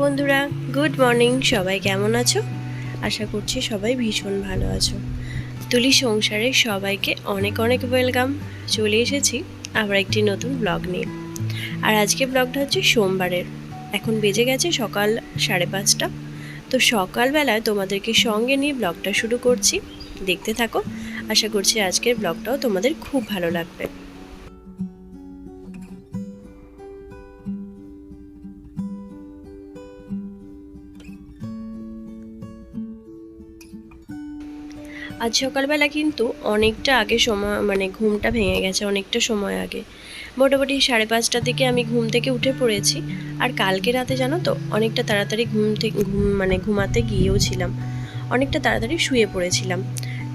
বন্ধুরা, good morning. সবাই কেমন আছো? আশা করছি সবাই ভীষণ ভালো আছো। তুলি সংসারে সবাইকে অনেক অনেক ওয়েলকাম। চলে এসেছি আবার একটি নতুন ব্লগ নিয়ে। আর আজকে ব্লগটা হচ্ছে সোমবারের। এখন বেজে গেছে সকাল 5:30। তো সকালবেলায় তোমাদেরকে সঙ্গে নিয়ে ব্লগটা শুরু করছি। দেখতে থাকো। আশা করছি আজকের ব্লগটাও তোমাদের খুব ভালো লাগবে। আজ সকালবেলা কিন্তু অনেকটা আগে সময় ঘুমটা ভেঙে গেছে, অনেকটা সময় আগে। মোটামুটি 5:30টার দিকে আমি ঘুম থেকে উঠে পড়েছি। আর কালকে রাতে জানো তো অনেকটা তাড়াতাড়ি ঘুমাতে গিয়েও ছিলাম, অনেকটা তাড়াতাড়ি শুয়ে পড়েছিলাম।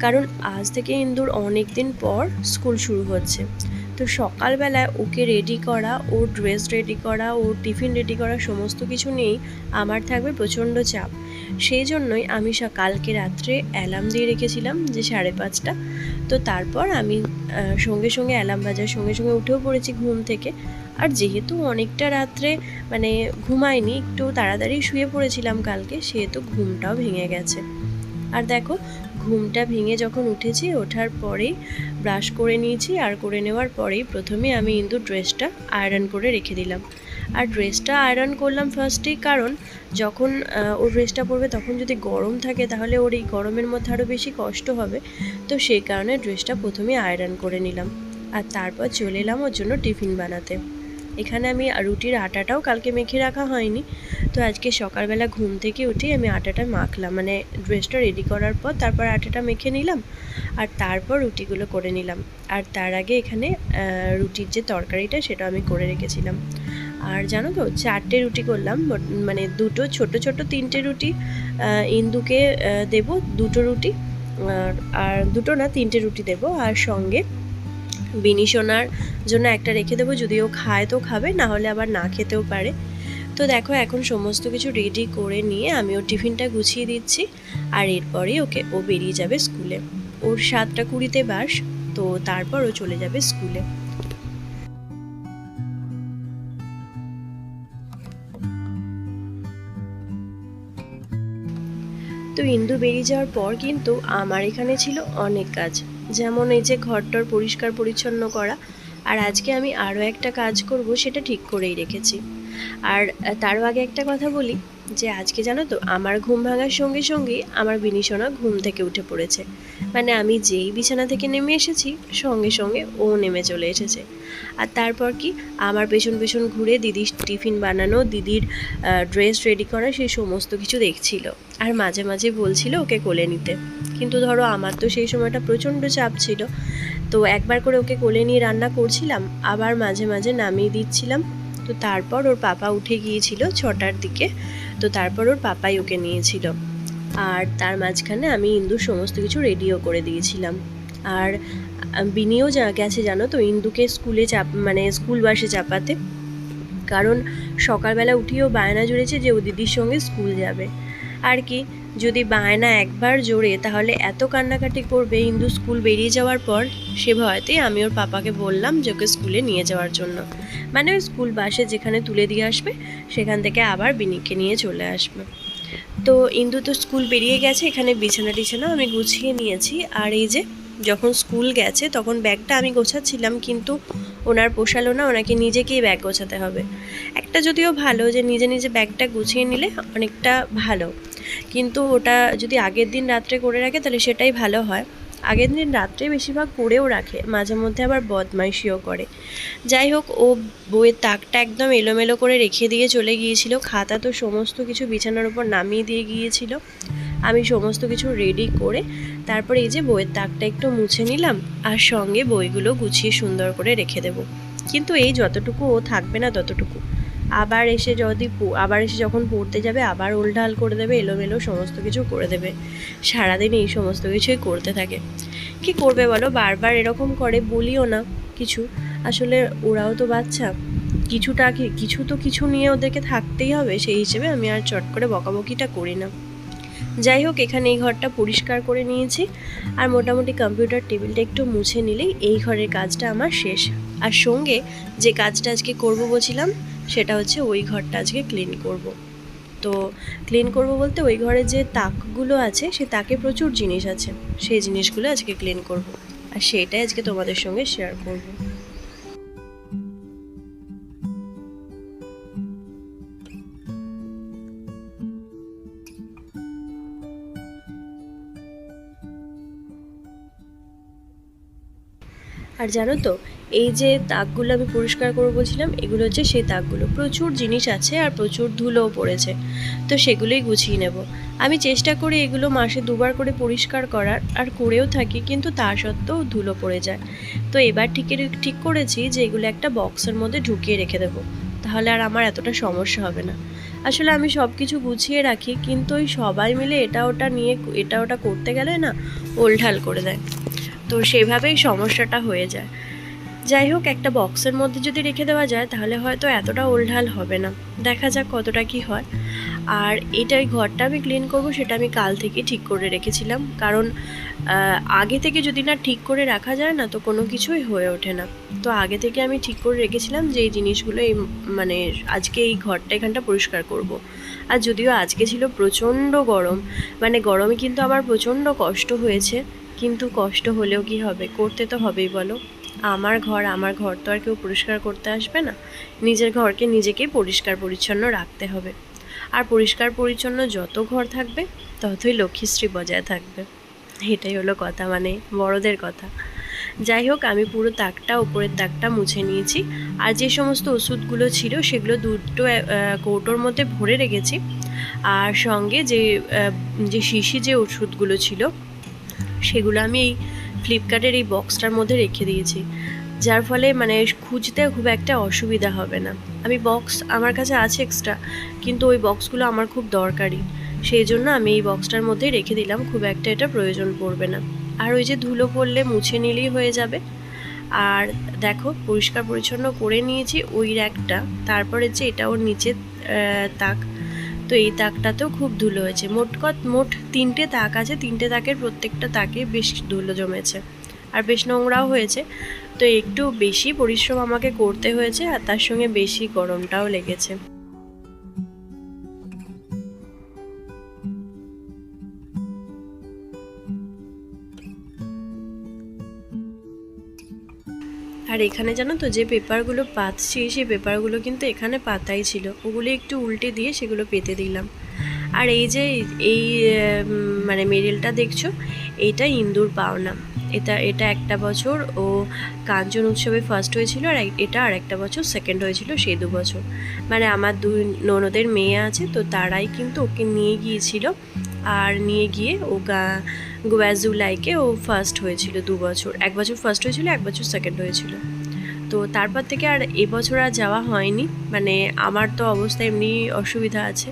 কারণ আজ থেকে ইন্দুর অনেক দিন পর স্কুল শুরু হচ্ছে। তো সকালবেলায় ওকে রেডি করা, ওর ড্রেস রেডি করা, ওর টিফিন রেডি করা, সমস্ত কিছু নিয়েই আমার থাকবে প্রচণ্ড চাপ। সেই জন্যই আমি কালকে রাত্রে অ্যালার্ম দিয়ে রেখেছিলাম যে 5:30। তো তারপর আমি সঙ্গে সঙ্গে অ্যালার্ম বাজার সঙ্গে সঙ্গে উঠেও পড়েছি ঘুম থেকে। আর যেহেতু অনেকটা রাত্রে ঘুমাইনি, একটু তাড়াতাড়ি শুয়ে পড়েছিলাম কালকে, সেহেতু ঘুমটাও ভেঙে গেছে। আর দেখো, ঘুমটা ভেঙে যখন উঠেছি, ওঠার পরেই ব্রাশ করে নিয়েছি। আর করে নেওয়ার পরেই প্রথমে আমি ইন্দুর ড্রেসটা আয়রন করে রেখে দিলাম। আর ড্রেসটা আয়রন করলাম ফার্স্টেই, কারণ যখন ওর ড্রেসটা পরবে তখন যদি গরম থাকে তাহলে ওর এই গরমের মধ্যে আরও বেশি কষ্ট হবে। তো সেই কারণে ড্রেসটা প্রথমে আয়রন করে নিলাম। আর তারপর চলে এলাম ওর জন্য টিফিন বানাতে। এখানে আমি রুটির আটাটাও কালকে মেখে রাখা হয়নি। তো আজকে সকালবেলা ঘুম থেকে উঠেই আমি আটাটা মাখলাম, ড্রেসটা রেডি করার পর তারপর আটাটা মেখে নিলাম। আর তারপর রুটিগুলো করে নিলাম। আর তার আগে এখানে রুটির যে তরকারিটা সেটা আমি করে রেখেছিলাম। আর জানো তো, 4টে রুটি করলাম, দুটো ছোট ছোট 3টে রুটি ইন্দুকে দেব, 2টো রুটি। আর 2টো না, 3টে রুটি দেব। আর সঙ্গে বিনি সোনার জন্য একটা রেখে দেবো, যদি ও খায় তো খাবে, না হলে আবার না খেতেও পারে। তো দেখো, এখন সমস্ত কিছু রেডি করে নিয়ে আমি ওর টিফিনটা গুছিয়ে দিচ্ছি। আর এরপরেই ও বেরিয়ে যাবে স্কুলে। ওর 7:20 বাস, তো তারপর ও চলে যাবে স্কুলে। তো ইন্দু বেরিয়ে যাওয়ার পর কিন্তু আমার এখানে ছিল অনেক কাজ, যেমন এই যে ঘরটার পরিষ্কার পরিচ্ছন্ন করা। আর আজকে আমি আরও একটা কাজ করব, সেটা ঠিক করেই রেখেছি। আর তারও আগে একটা কথা বলি, যে আজকে জানো তো, আমার ঘুম ভাঙার সঙ্গে সঙ্গেই আমার বিনিশোনা ঘুম থেকে উঠে পড়েছে। আমি যেই বিছানা থেকে নেমে এসেছি, সঙ্গে সঙ্গে ও নেমে চলে এসেছে। আর তারপর কি, আমার পেছন পেছন ঘুরে দিদির টিফিন বানানো, দিদির ড্রেস রেডি করা, সেই সমস্ত কিছু দেখছিল। আর মাঝে মাঝে বলছিল ওকে কোলে নিতে। কিন্তু ধরো, আমার তো সেই সময়টা প্রচণ্ড চাপ ছিল। তো একবার করে ওকে কোলে নিয়ে রান্না করছিলাম, আবার মাঝে মাঝে নামিয়ে দিচ্ছিলাম। তো তারপর ওর পাপা উঠে গিয়েছিল 6টার দিকে। তো তারপর ওর পাপাই ওকে নিয়েছিল। আর তার মাঝখানে আমি ইন্দুর সমস্ত কিছু রেডিও করে দিয়েছিলাম। আর বিনিও গেছে জানো তো ইন্দুকে স্কুলে স্কুল বাসে চাপাতে। কারণ সকালবেলা উঠিয়েও বায়না জুড়েছে যে ও দিদির সঙ্গে স্কুল যাবে। আর কি, যদি বায়না একবার জোরে, তাহলে এত কান্নাকাটি করবে ইন্দু স্কুল বেরিয়ে যাওয়ার পর। সে ভয়তেই আমি ওর পাপাকে বললাম যে ওকে স্কুলে নিয়ে যাওয়ার জন্য। ওই স্কুল বাসে যেখানে তুলে দিয়ে আসবে, সেখান থেকে আবার বিনিকে নিয়ে চলে আসবে। তো ইন্দু তো স্কুল বেরিয়ে গেছে। এখানে বিছানা টিছানা আমি গুছিয়ে নিয়েছি। আর এই যে, যখন স্কুল গেছে তখন ব্যাগটা আমি গোছাচ্ছিলাম, কিন্তু ওনার পোষালো না, ওনাকে নিজেকেই ব্যাগ গোছাতে হবে। একটা যদিও ভালো যে নিজে নিজে ব্যাগটা গুছিয়ে নিলে অনেকটা ভালো, কিন্তু ওটা যদি আগের দিন রাত্রে করে রাখে তাহলে সেটাই ভালো হয়। আগের দিন রাত্রে বেশিরভাগ করেও রাখে, মাঝে মধ্যে আবার বদমাইশিও করে। যাই হোক, ও বইয়ের তাকটা একদম এলোমেলো করে রেখে দিয়ে চলে গিয়েছিল। খাতা তো সমস্ত কিছু বিছানার উপর নামিয়ে দিয়ে গিয়েছিল। আমি সমস্ত কিছু রেডি করে তারপরে এই যে বইয়ের তাকটা একটু মুছে নিলাম। আর সঙ্গে বইগুলো গুছিয়ে সুন্দর করে রেখে দেব। কিন্তু এই যতটুকু ও থাকবে না ততটুকু, আবার এসে যখন পড়তে যাবে আবার ওলঢাল করে দেবে, এলোমেলো সমস্ত কিছু করে দেবে। সারাদিন এই সমস্ত কিছুই করতে থাকে। কি করবে বলো, বারবার এরকম করে, বলিও না কিছু। আসলে ওরাও তো বাচ্চা, কিছু নিয়ে ওদেরকে থাকতেই হবে। সেই হিসেবে আমি আর চট করে বকাবকিটা করি না। যাই হোক, এখানে এই ঘরটা পরিষ্কার করে নিয়েছি। আর মোটামুটি কম্পিউটার টেবিলটা একটু মুছে নিলেই এই ঘরের কাজটা আমার শেষ। আর সঙ্গে যে কাজটা আজকে করব বলছিলাম, সেটা হচ্ছে ওই ঘরটা আজকে ক্লিন করব। তো ক্লিন করব বলতে ওই ঘরে যে তাকগুলো আছে সে তাকে প্রচুর জিনিস আছে, সেই জিনিসগুলো আজকে ক্লিন করব, আর সেটাই আজকে তোমাদের সঙ্গে শেয়ার করব। আর জানো তো, এই যে তাকগুলো আমি পরিষ্কার করবো বলছিলাম, এগুলো হচ্ছে সেই তাকগুলো। প্রচুর জিনিস আছে আর প্রচুর ধুলোও পড়েছে, তো সেগুলোই গুছিয়ে নেব। আমি চেষ্টা করি এগুলো মাসে 2বার করে পরিষ্কার করার, আর করেও থাকি, কিন্তু তা সত্ত্বেও ধুলো পড়ে যায়। তো এবার ঠিক করেছি যে এগুলো একটা বক্সের মধ্যে ঢুকিয়ে রেখে দেবো, তাহলে আর আমার এতটা সমস্যা হবে না। আসলে আমি সব কিছু গুছিয়ে রাখি, কিন্তু ওই সবাই মিলে এটা ওটা নিয়ে এটা ওটা করতে গেলে না ওলঢাল করে দেয়, তো সেভাবেই সমস্যাটা হয়ে যায়। যাই হোক, একটা বক্সের মধ্যে যদি রেখে দেওয়া যায় তাহলে হয়তো এতটা ওলঢাল হবে না। দেখা যাক কতটা কি হয়। আর এটাই ঘরটা আমি ক্লিন করব, সেটা আমি কাল থেকে ঠিক করে রেখেছিলাম, কারণ আগে থেকে যদি না ঠিক করে রাখা যায় না তো কোনো কিছুই হয়ে ওঠে না। তো আগে থেকে আমি ঠিক করে রেখেছিলাম যে এই জিনিসগুলো মানে আজকে এই ঘরটা এখানটা পরিষ্কার করব। আর যদিও আজকে ছিল প্রচণ্ড গরম, মানে গরমে কিন্তু আমার প্রচণ্ড কষ্ট হয়েছে, কিন্তু কষ্ট হলেও কি হবে, করতে তো হবেই বলো। আমার ঘর তো আর কেউ পরিষ্কার করতে আসবে না, নিজের ঘরকে নিজেকেই পরিষ্কার পরিচ্ছন্ন রাখতে হবে। আর পরিষ্কার পরিচ্ছন্ন যত ঘর থাকবে ততই লক্ষ্মীশ্রী বজায় থাকবে, এটাই হলো কথা, মানে বড়দের কথা। যাই হোক, আমি পুরো তাকটা, উপরের তাকটা মুছে নিয়েছি। আর যে সমস্ত ওষুধগুলো ছিল সেগুলো দুটো কৌটোর মধ্যে ভরে রেখেছি, আর সঙ্গে যে শিশি যে ওষুধগুলো ছিল সেগুলো আমি এই ফ্লিপকার্টের এই বক্সটার মধ্যে রেখে দিয়েছি, যার ফলে মানে খুঁজতে খুব একটা অসুবিধা হবে না। আমি বক্স আমার কাছে আছে এক্সট্রা, কিন্তু ওই বক্সগুলো আমার খুব দরকারি, সেই জন্য আমি এই বক্সটার মধ্যে রেখে দিলাম, খুব একটা এটা প্রয়োজন পড়বে না। আর ওই যে ধুলো পড়লে মুছে নিলেই হয়ে যাবে। আর দেখো, পরিষ্কার পরিচ্ছন্ন করে নিয়েছি ওই র্যাকটা, তারপরে যে এটা ওর নিচে তাক, তো এই তাকটাতেও খুব ধুলো হয়েছে। মোট 3টে তাক আছে, 3টে তাকের প্রত্যেকটা তাকে বেশ ধুলো জমেছে আর বেশ নোংরাও হয়েছে। তো একটু বেশি পরিশ্রম আমাকে করতে হয়েছে, আর তার সঙ্গে বেশি গরমটাও লেগেছে। আর এখানে জানো তো, যে পেপারগুলো পাতছি সেই পেপারগুলো কিন্তু এখানে পাতাই ছিল, ওগুলো একটু উল্টে দিয়ে সেগুলো পেতে দিলাম। আর এই যে এই মানে মেডেলটা দেখছো, এইটা ইন্দুর পাওনা। এটা একটা বছর ও কাঞ্চন উৎসবে ফার্স্ট হয়েছিল, আর এটা আর একটা বছর সেকেন্ড হয়েছিল, সেই 2 বছর। মানে আমার 2 ননদের মেয়ে আছে, তো তারাই কিন্তু ওকে নিয়ে গিয়েছিল, আর নিয়ে গিয়ে ও গোয়াজুলাইকে ও ফার্স্ট হয়েছিল 2 বছর, 1 বছর ফার্স্ট হয়েছিল, 1 বছর সেকেন্ড হয়েছিল। তো তারপর থেকে আর এবছর আর যাওয়া হয়নি, মানে আমার তো অবস্থা এমনি অসুবিধা আছে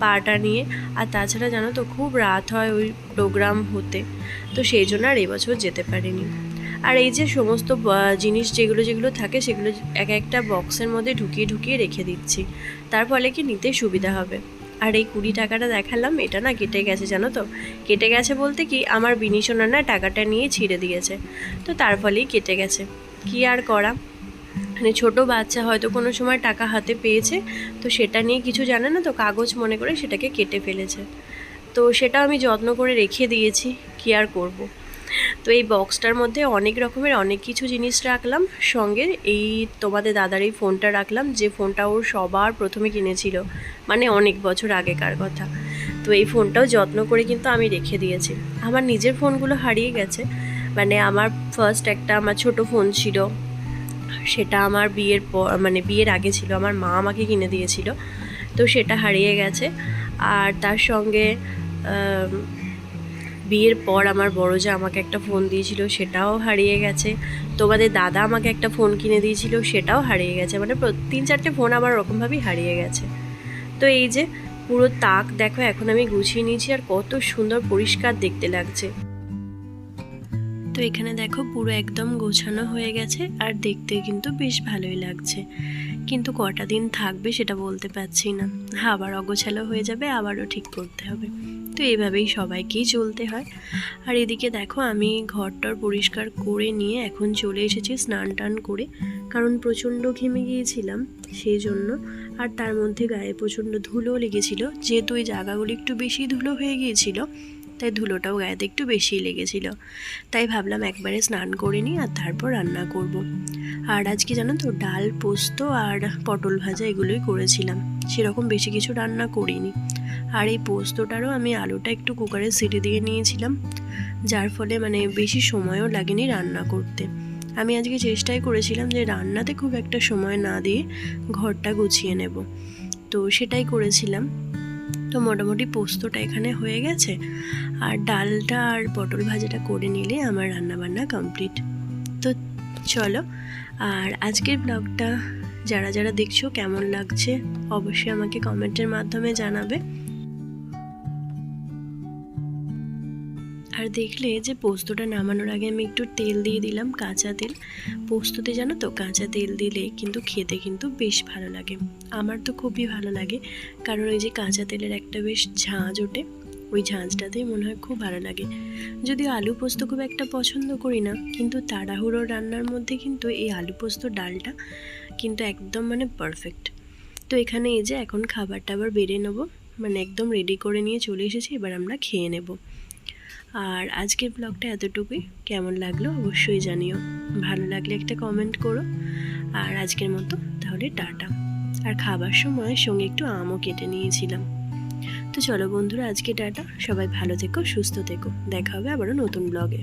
পাটা নিয়ে, আর তাছাড়া জানো তো খুব রাত হয় ওই প্রোগ্রাম হতে, তো সেই জন্য আর এবছর যেতে পারিনি। আর এই যে সমস্ত জিনিস যেগুলো থাকে সেগুলো একটা বক্সের মধ্যে ঢুকিয়ে রেখে দিচ্ছি, তার ফলে কি নিতে সুবিধা হবে। আর এই 20 টাকাটা দেখালাম, এটা না কেটে গেছে, জানো তো। কেটে গেছে বলতে কি, আমার বিনিশোনা না টাকাটা নিয়ে ছিঁড়ে দিয়েছে, তো তার ফলেই কেটে গেছে, কি আর করা। মানে ছোটো বাচ্চা হয়তো কোনো সময় টাকা হাতে পেয়েছে, তো সেটা নিয়ে কিছু জানে না, তো কাগজ মনে করে সেটাকে কেটে ফেলেছে, তো সেটা আমি যত্ন করে রেখে দিয়েছি, কি আর করব। তো এই বক্সটার মধ্যে অনেক রকমের অনেক কিছু জিনিস রাখলাম, সঙ্গে এই তোমাদের দাদার এই ফোনটা রাখলাম, যে ফোনটা ওর সবার প্রথমে কিনেছিল, মানে অনেক বছর আগেকার কথা। তো এই ফোনটাও যত্ন করে কিন্তু আমি রেখে দিয়েছি। আমার নিজের ফোনগুলো হারিয়ে গেছে, মানে আমার ফার্স্ট একটা আমার ছোট ফোন ছিল, সেটা আমার বিয়ের পর, মানে বিয়ের আগে ছিল, আমার মা আমাকে কিনে দিয়েছিল, তো সেটা হারিয়ে গেছে। আর তার সঙ্গে বিয়ের পর আমার বড় যা আমাকে একটা ফোন দিয়েছিল, সেটাও হারিয়ে গেছে। তোমাদের দাদা আমাকে একটা ফোন কিনে দিয়েছিল, সেটাও হারিয়ে গেছে। মানে 3-4টে ফোন আমার ওরকমভাবেই হারিয়ে গেছে। তো এই যে পুরো তাক দেখো এখন আমি গুছিয়ে নিয়েছি, আর কত সুন্দর পরিষ্কার দেখতে লাগছে। তো এখানে দেখো পুরো একদম গোছানো হয়ে গেছে, আর দেখতে কিন্তু বেশ ভালোই লাগছে। কিন্তু কটা দিন থাকবে সেটা বলতে পারছি না, আবার অগোছালো হয়ে যাবে, আবারও ঠিক করতে হবে। তো এইভাবেই সবাইকেই চলতে হয়। আর এদিকে দেখো আমি ঘরটর পরিষ্কার করে নিয়ে এখন চলে এসেছি স্নান টান করে, কারণ প্রচণ্ড ঘেমে গিয়েছিলাম সেই জন্য। আর তার মধ্যে গায়ে প্রচণ্ড ধুলো লেগেছিল, যেহেতু ওই জায়গাগুলো একটু বেশি ধুলো হয়ে গিয়েছিল, তাই ধুলোটাও গায়েতে একটু বেশিই লেগেছিল। তাই ভাবলাম একবারে স্নান করে নিই আর তারপর রান্না করব। আর আজকে জানো তো ডাল, পোস্ত আর পটল ভাজা এগুলোই করেছিলাম, সেরকম বেশি কিছু রান্না করিনি। আর এই পোস্তটারও আমি আলুটা একটু কুকারে সিটি দিয়ে নিয়েছিলাম, যার ফলে মানে বেশি সময়ও লাগেনি রান্না করতে। আমি আজকে চেষ্টাই করেছিলাম যে রান্নাতে খুব একটা সময় না দিয়ে ঘরটা গুছিয়ে নেব, তো সেটাই করেছিলাম। তো মোটামুটি পোস্তটা এখানে হয়ে গেছে, আর ডালটা আর পটল ভাজাটা করে নিলে আমার রান্নাবান্না কমপ্লিট। তো চলো, আর আজকের ব্লগটা যারা যারা দেখছো কেমন লাগছে অবশ্যই আমাকে কমেন্টের মাধ্যমে জানাবে। আর দেখলে যে পোস্তটা নামানোর আগে আমি একটু তেল দিয়ে দিলাম, কাঁচা তেল। পোস্ততে জানো তো কাঁচা তেল দিলে কিন্তু খেতে কিন্তু বেশ ভালো লাগে, আমার তো খুবই ভালো লাগে, কারণ ওই যে কাঁচা তেলের একটা বেশ ঝাঁঝ ওঠে, ওই ঝাঁঝটাতেই মনে হয় খুব ভালো লাগে। যদিও আলু পোস্ত খুব একটা পছন্দ করি না, কিন্তু তাড়াহুড়ো রান্নার মধ্যে কিন্তু এই আলু পোস্ত ডালটা কিন্তু একদম মানে পারফেক্ট। তো এখানে এই যে এখন খাবার টাবার বেড়ে নেবো, মানে একদম রেডি করে নিয়ে চলে এসেছি, এবার আমরা খেয়ে নেব। আর আজকের ব্লগটা এতটুকুই, কেমন লাগলো অবশ্যই জানিও, ভালো লাগলে একটা কমেন্ট করো। আর আজকের মতো তাহলে টাটা। আর খাবার সময় সঙ্গে একটু আমও কেটে নিয়েছিলাম। তো চলো বন্ধুরা, আজকে টাটা, সবাই ভালো থেকো, সুস্থ থেকো, দেখা হবে আবারও নতুন ব্লগে।